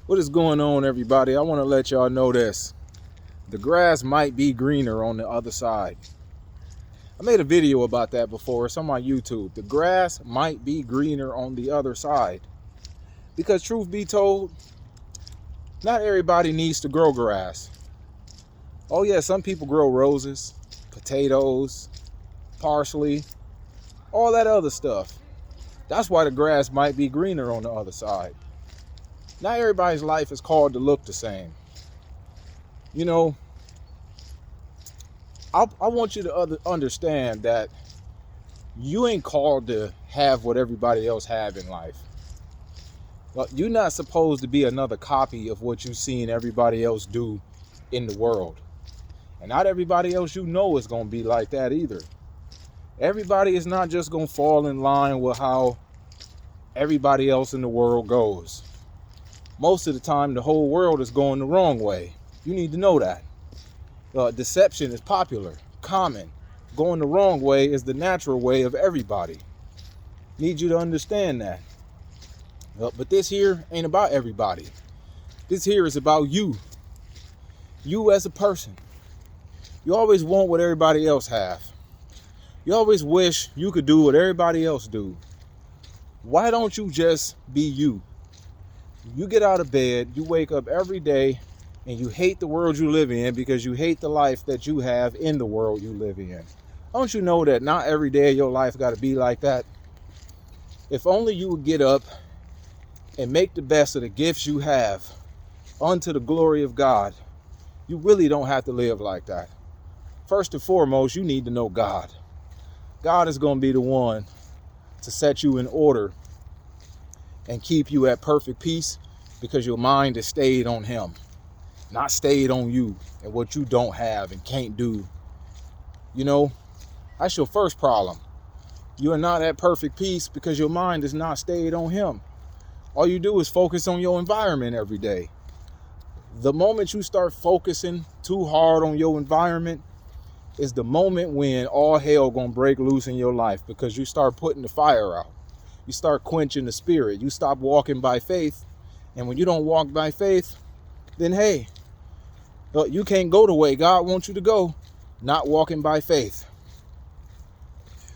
What is going on, everybody? I want to let y'all know this. The grass might be greener on the other side. I made a video about that before. It's on my YouTube. The grass might be greener on the other side. Because truth be told, not everybody needs to grow grass. Oh yeah, some people grow roses, potatoes, parsley, all that other stuff. That's why the grass might be greener on the other side. Not everybody's life is called to look the same. You know, I want you to understand that you ain't called to have what everybody else have in life. Well, you're not supposed to be another copy of what you've seen everybody else do in the world. And not everybody else you know is going to be like that either. Everybody is not just going to fall in line with how everybody else in the world goes. Most of the time, the whole world is going the wrong way. You need to know that. Deception is popular, common. Going the wrong way is the natural way of everybody. Need you to understand that. But this here ain't about everybody. This here is about you. You as a person. You always want what everybody else have. You always wish you could do what everybody else do. Why don't you just be you? You get out of bed, you wake up every day, and you hate the world you live in because you hate the life that you have in the world you live in. Don't you know that not every day of your life got to be like that? If only you would get up and make the best of the gifts you have unto the glory of God, you really don't have to live like that. First and foremost, you need to know God. God is going to be the one to set you in order and keep you at perfect peace because your mind is stayed on him, not stayed on you and what you don't have and can't do. You know, that's your first problem. You are not at perfect peace because your mind is not stayed on him. All you do is focus on your environment every day. The moment you start focusing too hard on your environment is the moment when all hell gonna break loose in your life because you start putting the fire out. You start quenching the spirit. You stop walking by faith. And when you don't walk by faith, then hey, you can't go the way God wants you to go, not walking by faith.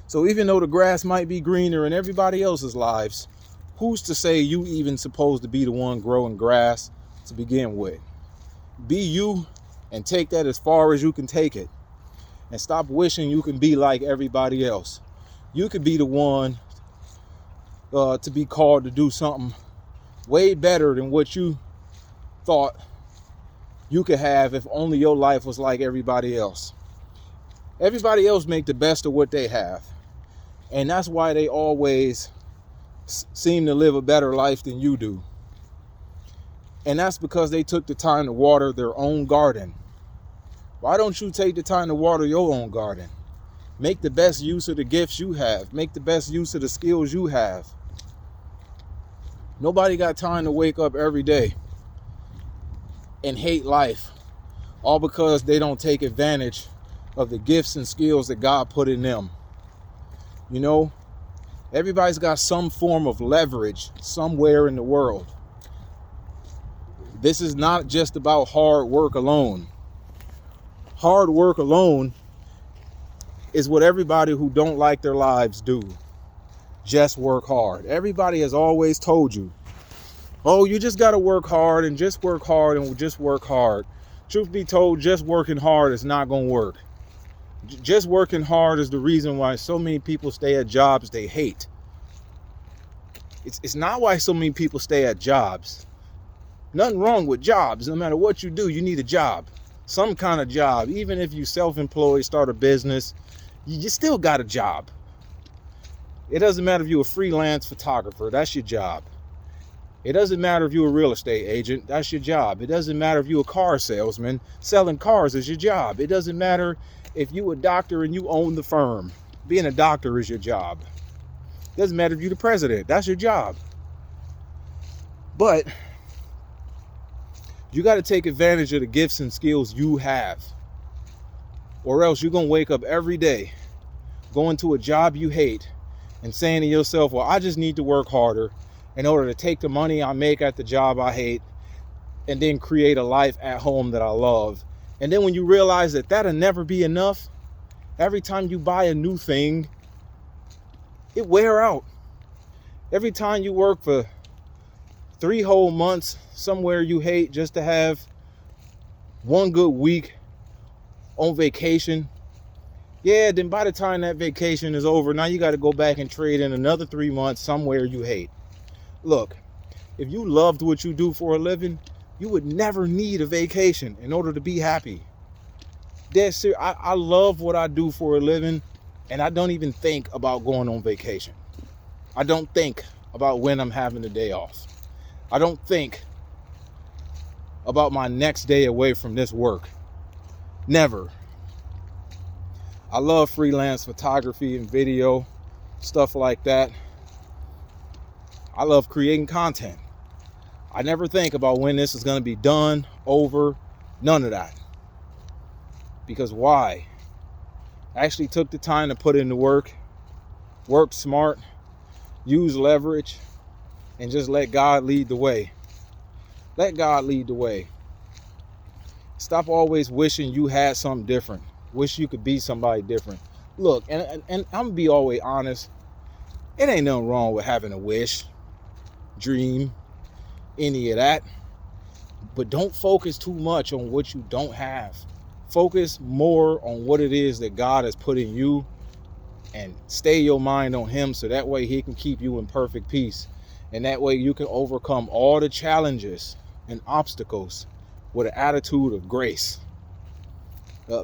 So even though the grass might be greener in everybody else's lives, who's to say you even supposed to be the one growing grass to begin with? Be you and take that as far as you can take it. And stop wishing you can be like everybody else. You could be the one to be called to do something way better than what you thought you could have if only your life was like everybody else. Everybody else make the best of what they have. And that's why they always seem to live a better life than you do. And that's because they took the time to water their own garden. Why don't you take the time to water your own garden? Make the best use of the gifts you have. Make the best use of the skills you have. Nobody got time to wake up every day and hate life, all because they don't take advantage of the gifts and skills that God put in them. You know, everybody's got some form of leverage somewhere in the world. This is not just about hard work alone. Hard work alone is what everybody who don't like their lives do. Just work hard. Everybody has always told you, oh, you just got to work hard and just work hard and just work hard. Truth be told, just working hard is not going to work. Just working hard is the reason why so many people stay at jobs they hate. It's not why so many people stay at jobs. Nothing wrong with jobs. No matter what you do, you need a job. Some kind of job. Even if you self-employed, start a business, you still got a job. It doesn't matter if you're a freelance photographer, that's your job. It doesn't matter if you're a real estate agent, that's your job. It doesn't matter if you're a car salesman, selling cars is your job. It doesn't matter if you're a doctor and you own the firm. Being a doctor is your job. It doesn't matter if you're the president, that's your job. But you got to take advantage of the gifts and skills you have. Or else you're going to wake up every day going to a job you hate and saying to yourself, well, I just need to work harder in order to take the money I make at the job I hate and then create a life at home that I love. And then when you realize that that'll never be enough, every time you buy a new thing, it wear out. Every time you work for 3 whole months somewhere you hate just to have one good week on vacation, yeah, then by the time that vacation is over, now you got to go back and trade in another 3 months somewhere you hate. Look, if you loved what you do for a living, you would never need a vacation in order to be happy. Dead serious. I love what I do for a living, and I don't even think about going on vacation. I don't think about when I'm having the day off. I don't think about my next day away from this work. Never. I love freelance photography and video, stuff like that. I love creating content. I never think about when this is going to be done, over, none of that. Because why? I actually took the time to put in the work smart, use leverage, and just let God lead the way. Let God lead the way. Stop always wishing you had something different. Wish you could be somebody different. Look, and I'm going to be always honest. It ain't nothing wrong with having a wish, dream, any of that. But don't focus too much on what you don't have. Focus more on what it is that God has put in you, and stay your mind on him, so that way he can keep you in perfect peace. And that way you can overcome all the challenges and obstacles with an attitude of grace.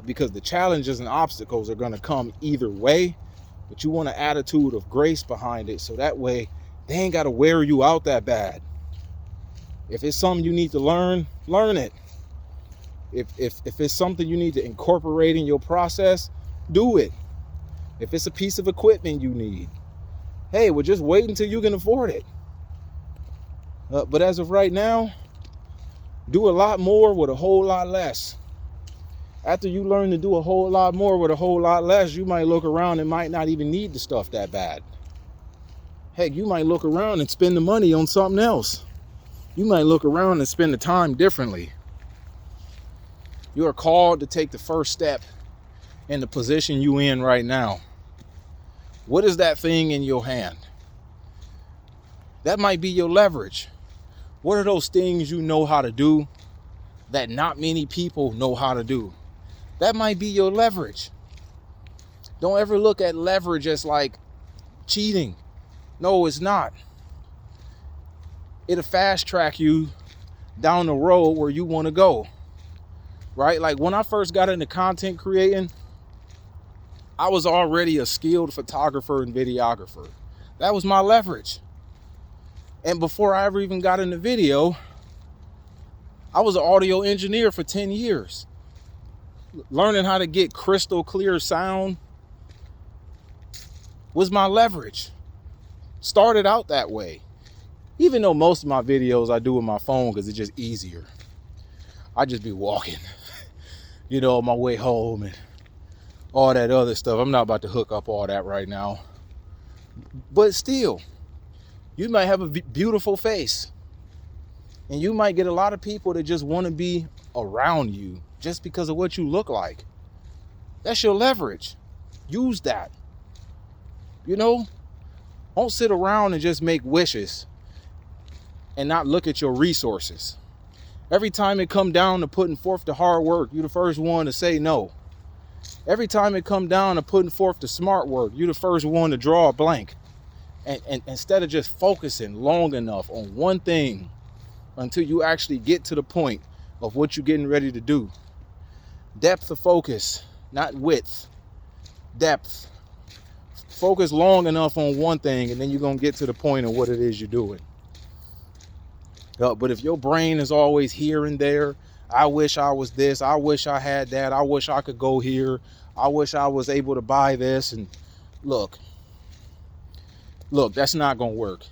Because the challenges and obstacles are going to come either way, but you want an attitude of grace behind it, so that way they ain't got to wear you out that bad. If it's something you need to learn, learn it. If it's something you need to incorporate in your process, do it. If it's a piece of equipment you need, hey, well, just wait until you can afford it. But as of right now, do a lot more with a whole lot less. After you learn to do a whole lot more with a whole lot less, you might look around and might not even need the stuff that bad. Heck, you might look around and spend the money on something else. You might look around and spend the time differently. You are called to take the first step in the position you in right now. What is that thing in your hand? That might be your leverage. What are those things you know how to do that not many people know how to do? That might be your leverage. Don't ever look at leverage as like cheating. No, it's not. It'll fast track you down the road where you want to go. Right? Like when I first got into content creating, I was already a skilled photographer and videographer. That was my leverage. And before I ever even got into video, I was an audio engineer for 10 years. Learning how to get crystal clear sound was my leverage. Started out that way. Even though most of my videos I do with my phone because it's just easier. I just be walking, on my way home and all that other stuff. I'm not about to hook up all that right now. But still, you might have a beautiful face. And you might get a lot of people that just want to be around you just because of what you look like. That's your leverage. Use that. Don't sit around and just make wishes and not look at your resources. Every time it come down to putting forth the hard work, you're the first one to say no. Every time it come down to putting forth the smart work, you're the first one to draw a blank. And instead of just focusing long enough on one thing until you actually get to the point of what you're getting ready to do. Depth of focus, not width. Depth. Focus long enough on one thing, and then you're going to get to the point of what it is you're doing. But if your brain is always here and there, I wish I was this, I wish I had that, I wish I could go here, I wish I was able to buy this, and look, that's not going to work.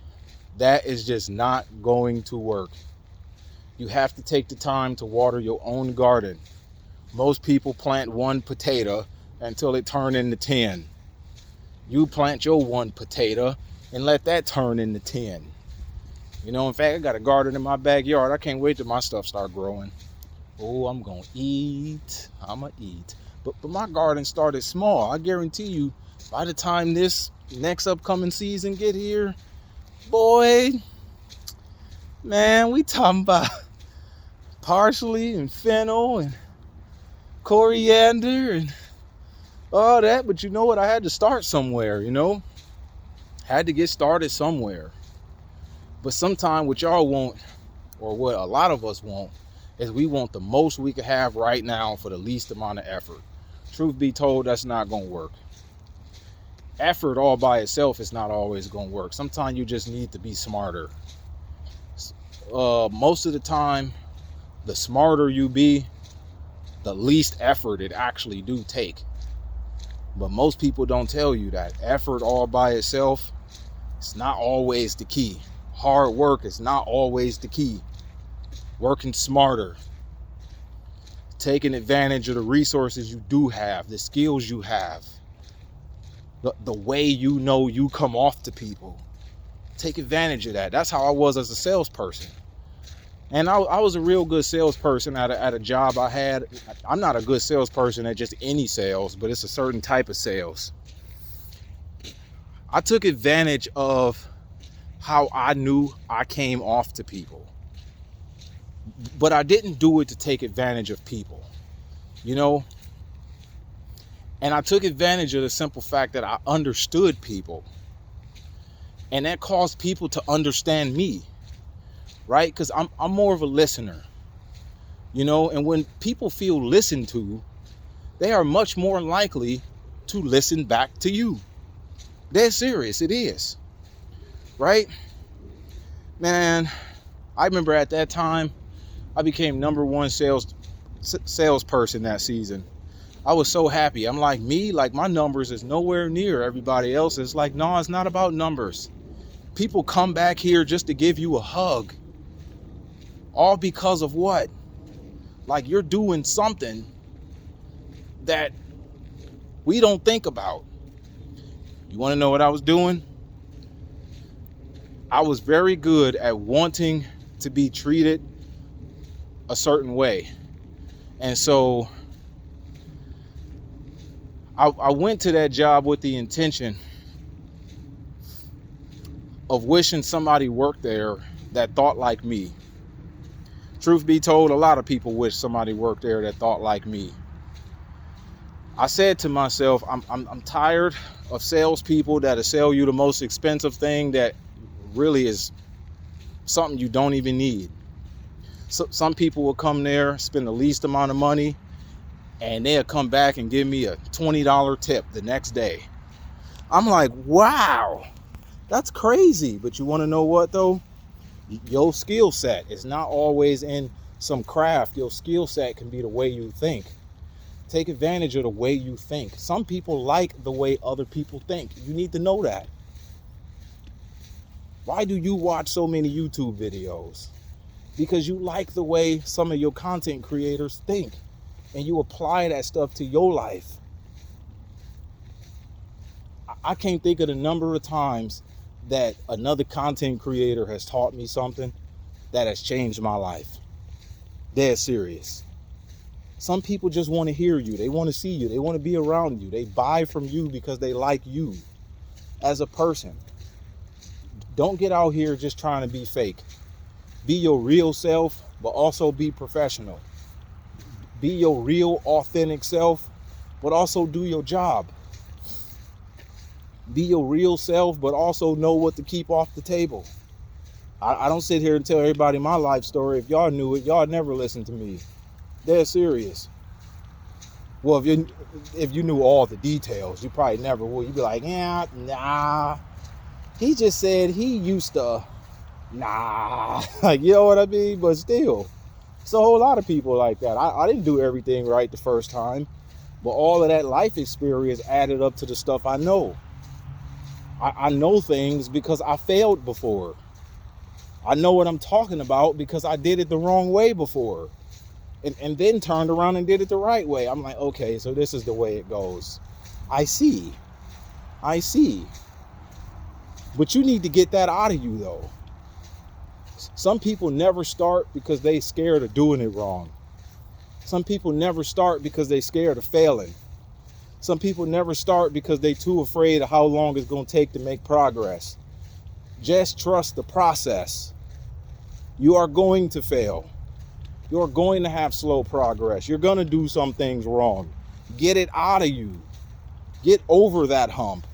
That is just not going to work. You have to take the time to water your own garden. Most people plant one potato until it turns into 10. You plant your one potato and let that turn into 10. You know, in fact, I got a garden in my backyard. I can't wait till my stuff start growing. Oh, I'm gonna eat. I'ma eat. But my garden started small. I guarantee you, by the time this next upcoming season get here, boy, man, we talking about parsley and fennel and coriander and all that. But you know what? I had to start somewhere, you know? Had to get started somewhere. But sometimes what y'all want, or what a lot of us want, is we want the most we can have right now for the least amount of effort. Truth be told, that's not going to work. Effort all by itself is not always going to work. Sometimes you just need to be smarter. Most of the time, the smarter you be, the least effort it actually do take. But most people don't tell you that. Effort all by itself, it's not always the key. Hard work is not always the key. Working smarter, taking advantage of the resources you do have, the skills you have, the way you know you come off to people. Take advantage of that. That's how I was as a salesperson. And I was a real good salesperson at a job I had. I'm not a good salesperson at just any sales, but it's a certain type of sales. I took advantage of how I knew I came off to people. But I didn't do it to take advantage of people, you know? And I took advantage of the simple fact that I understood people. And that caused people to understand me, right? Because I'm more of a listener, you know? And when people feel listened to, they are much more likely to listen back to you. Dead serious, it is, right? Man, I remember at that time, I became number one salesperson that season. I was so happy. I'm like, my numbers is nowhere near everybody else's. Like, no, it's not about numbers. People come back here just to give you a hug. All because of what? Like, you're doing something that we don't think about. You want to know what I was doing? I was very good at wanting to be treated a certain way. And so I went to that job with the intention of wishing somebody worked there that thought like me. Truth be told, a lot of people wish somebody worked there that thought like me. I said to myself, I'm tired of salespeople that'll sell you the most expensive thing that really is something you don't even need. So, some people will come there, spend the least amount of money, and they'll come back and give me a $20 tip the next day. I'm like, wow, that's crazy. But you want to know what though? Your skill set is not always in some craft. Your skill set can be the way you think. Take advantage of the way you think. Some people like the way other people think. You need to know that. Why do you watch so many YouTube videos? Because you like the way some of your content creators think, and you apply that stuff to your life. I can't think of the number of times that another content creator has taught me something that has changed my life. Dead serious. Some people just want to hear you. They want to see you. They want to be around you. They buy from you because they like you as a person. Don't get out here just trying to be fake. Be your real self, but also be professional. Be your real, authentic self, but also do your job. Be your real self, but also know what to keep off the table. I don't sit here and tell everybody my life story. If y'all knew it, y'all never listen to me. They're serious. Well, if you knew all the details, you probably never would. You'd be like, yeah, nah. He just said he used to, nah. Like, you know what I mean? But still, it's a whole lot of people like that. I didn't do everything right the first time, but all of that life experience added up to the stuff I know. I know things because I failed before. I know what I'm talking about because I did it the wrong way before. And then turned around and did it the right way. I'm like, okay, so this is the way it goes. I see. But you need to get that out of you, though. Some people never start because they scared of doing it wrong. Some people never start because they scared of failing. Some people never start because they too afraid of how long it's going to take to make progress. Just trust the process. You are going to fail. You're going to have slow progress. You're going to do some things wrong. Get it out of you. Get over that hump.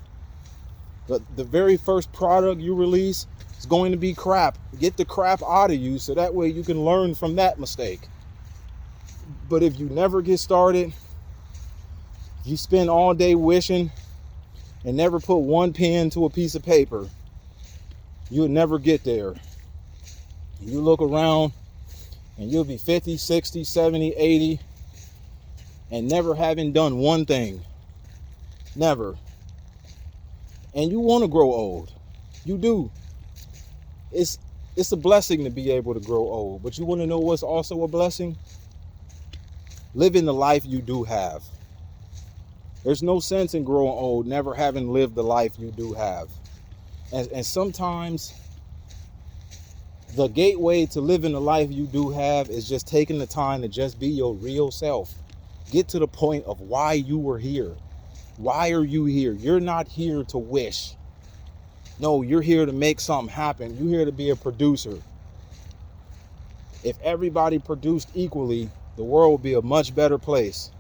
The very first product you release is going to be crap. Get the crap out of you so that way you can learn from that mistake. But if you never get started, you spend all day wishing and never put one pen to a piece of paper, you'll never get there. You look around and you'll be 50, 60, 70, 80 and never having done one thing. Never. And you want to grow old. You do. It's a blessing to be able to grow old. But you want to know what's also a blessing? Living the life you do have. There's no sense in growing old, never having lived the life you do have. And sometimes the gateway to living the life you do have is just taking the time to just be your real self. Get to the point of why you were here. Why are you here? You're not here to wish. No, you're here to make something happen. You're here to be a producer. If everybody produced equally, the world would be a much better place.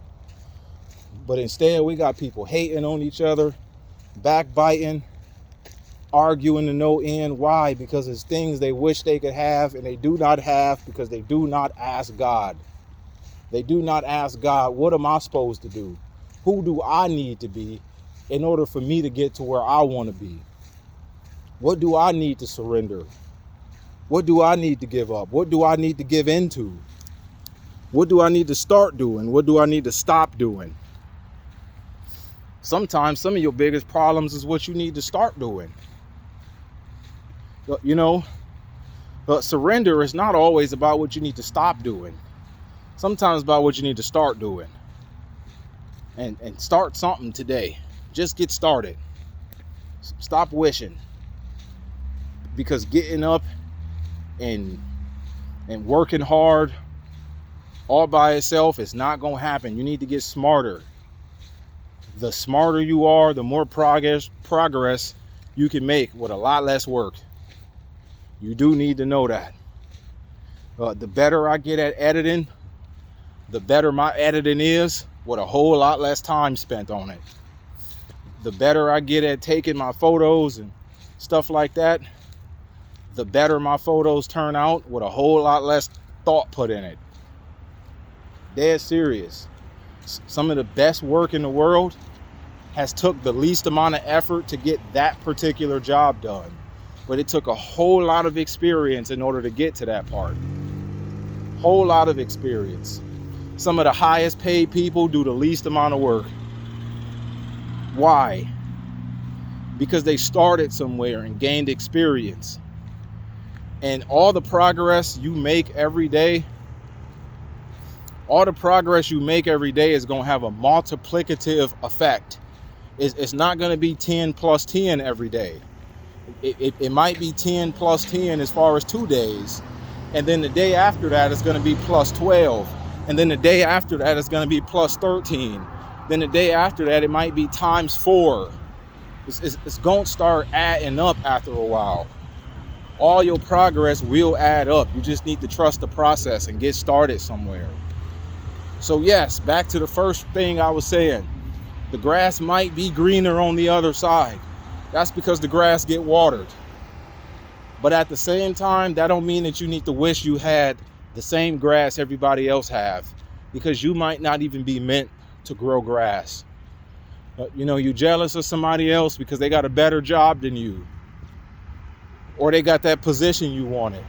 But instead, we got people hating on each other, backbiting, arguing to no end. Why? Because it's things they wish they could have and they do not have because they do not ask God. They do not ask God, what am I supposed to do? Who do I need to be in order for me to get to where I want to be? What do I need to surrender? What do I need to give up? What do I need to give into? What do I need to start doing? What do I need to stop doing? Sometimes some of your biggest problems is what you need to start doing. You know, surrender is not always about what you need to stop doing. Sometimes about what you need to start doing. And start something today. Just get started. Stop wishing. Because getting up and working hard all by itself is not going to happen. You need to get smarter. The smarter you are, the more progress you can make with a lot less work. You do need to know that. The better I get at editing, the better my editing is, with a whole lot less time spent on it. The better I get at taking my photos and stuff like that, the better my photos turn out with a whole lot less thought put in it. Dead serious. Some of the best work in the world has took the least amount of effort to get that particular job done. But it took a whole lot of experience in order to get to that part. Whole lot of experience. Some of the highest paid people do the least amount of work. Why? Because they started somewhere and gained experience. And all the progress you make every day, is going to have a multiplicative effect. It's not going to be 10 plus 10 every day. It might be 10 plus 10 as far as 2 days. And then the day after that is going to be plus 12. And then the day after that is going to be plus 13. Then the day after that, it might be times 4. It's going to start adding up after a while. All your progress will add up. You just need to trust the process and get started somewhere. So yes, back to the first thing I was saying. The grass might be greener on the other side. That's because the grass get watered. But at the same time, that don't mean that you need to wish you had the same grass everybody else have, because you might not even be meant to grow grass. You're jealous of somebody else because they got a better job than you, or they got that position you wanted.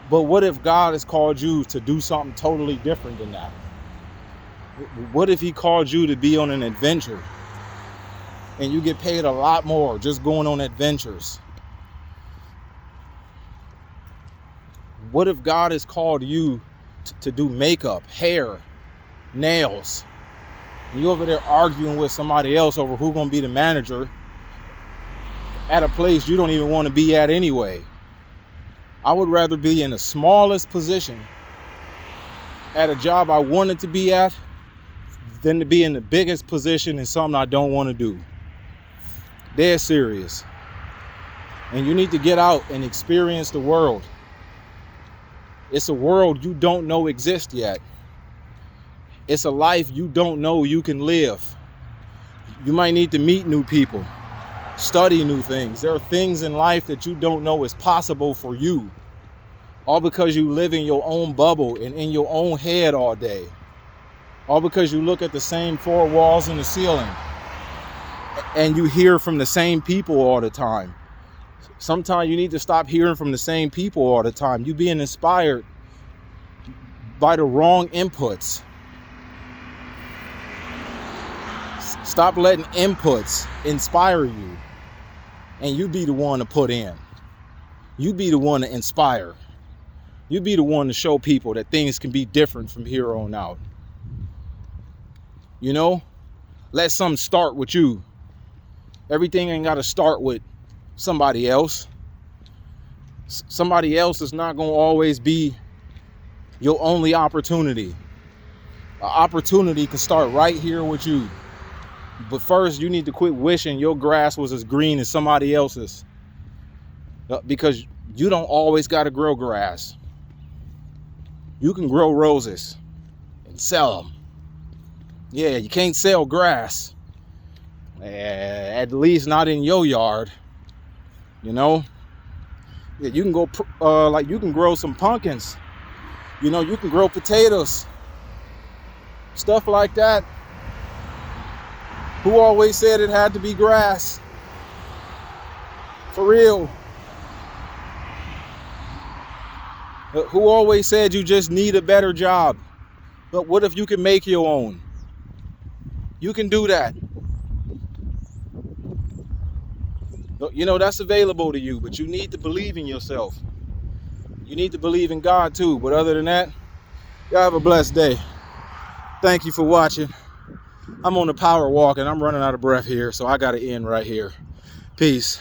But what if God has called you to do something totally different than that? What if he called you to be on an adventure and you get paid a lot more just going on adventures? What if God has called you to do makeup, hair, nails, and you're over there arguing with somebody else over who's going to be the manager at a place you don't even want to be at anyway? I would rather be in the smallest position at a job I wanted to be at than to be in the biggest position in something I don't want to do. Dead serious. And you need to get out and experience the world. It's a world you don't know exists yet. It's a life you don't know you can live. You might need to meet new people, study new things. There are things in life that you don't know is possible for you, all because you live in your own bubble and in your own head all day, all because you look at the same four walls in the ceiling and you hear from the same people all the time. Sometimes you need to stop hearing from the same people all the time. You're being inspired by the wrong inputs. Stop letting inputs inspire you, and you be the one to put in. You be the one to inspire. You be the one to show people that things can be different from here on out. You know, let something start with you. Everything ain't got to start with somebody else. Somebody else is not going to always be your only opportunity. An opportunity can start right here with you. But first, you need to quit wishing your grass was as green as somebody else's. Because you don't always got to grow grass. You can grow roses and sell them. Yeah, you can't sell grass. At least not in your yard. You know? Yeah, you can go, you can grow some pumpkins. You know, you can grow potatoes. Stuff like that. Who always said it had to be grass? For real. Who always said you just need a better job? But what if you can make your own? You can do that. You know, that's available to you, but you need to believe in yourself. You need to believe in God too. But other than that, y'all have a blessed day. Thank you for watching. I'm on the power walk and I'm running out of breath here, so I got to end right here. Peace.